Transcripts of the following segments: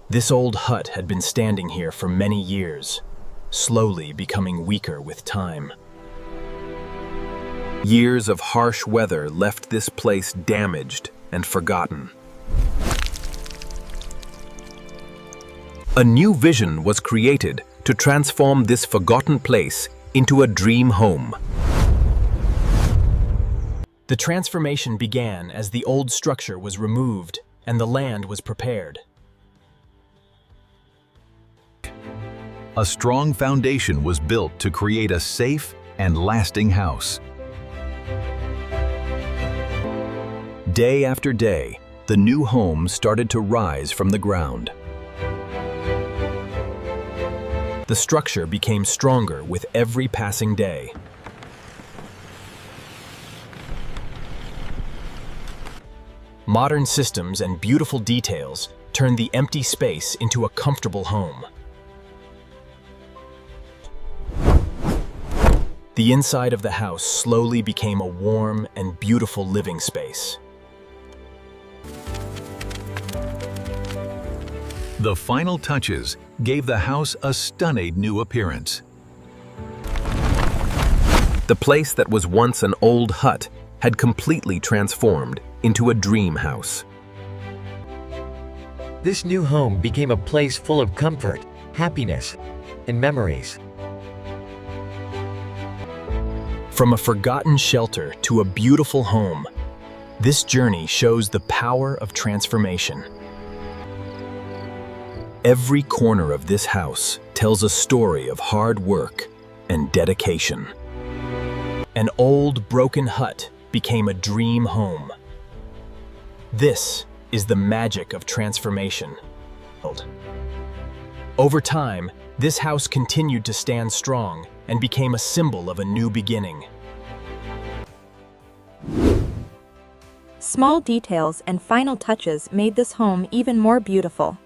This old hut had been standing here for many years, slowly becoming weaker with time. Years of harsh weather left this place damaged and forgotten. A new vision was created to transform this forgotten place into a dream home. The transformation began as the old structure was removed and the land was prepared. A strong foundation was built to create a safe and lasting house. Day after day, the new home started to rise from the ground. The structure became stronger with every passing day. Modern systems and beautiful details turned the empty space into a comfortable home. The inside of the house slowly became a warm and beautiful living space. The final touches gave the house a stunning new appearance. The place that was once an old hut had completely transformed into a dream house. This new home became a place full of comfort, happiness, and memories. From a forgotten shelter to a beautiful home, this journey shows the power of transformation. Every corner of this house tells a story of hard work and dedication. An old, broken hut became a dream home. This is the magic of transformation. Over time, this house continued to stand strong and became a symbol of a new beginning. Small details and final touches made this home even more beautiful.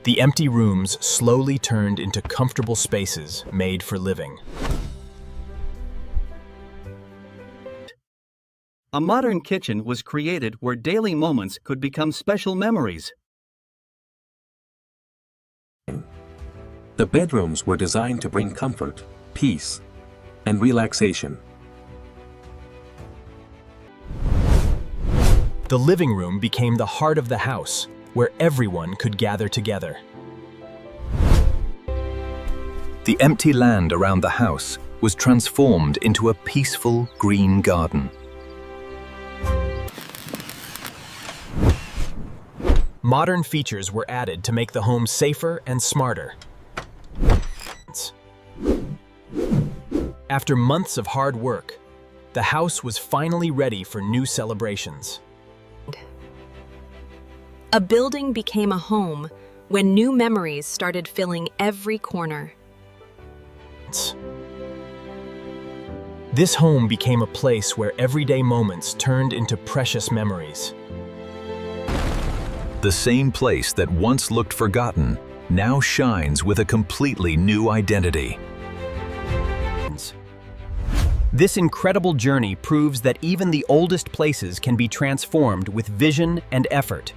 The empty rooms slowly turned into comfortable spaces made for living. A modern kitchen was created where daily moments could become special memories. The bedrooms were designed to bring comfort, peace, and relaxation. The living room became the heart of the house, where everyone could gather together. The empty land around the house was transformed into a peaceful green garden. Modern features were added to make the home safer and smarter. After months of hard work, the house was finally ready for new celebrations. A building became a home when new memories started filling every corner. This home became a place where everyday moments turned into precious memories. The same place that once looked forgotten now shines with a completely new identity. This incredible journey proves that even the oldest places can be transformed with vision and effort.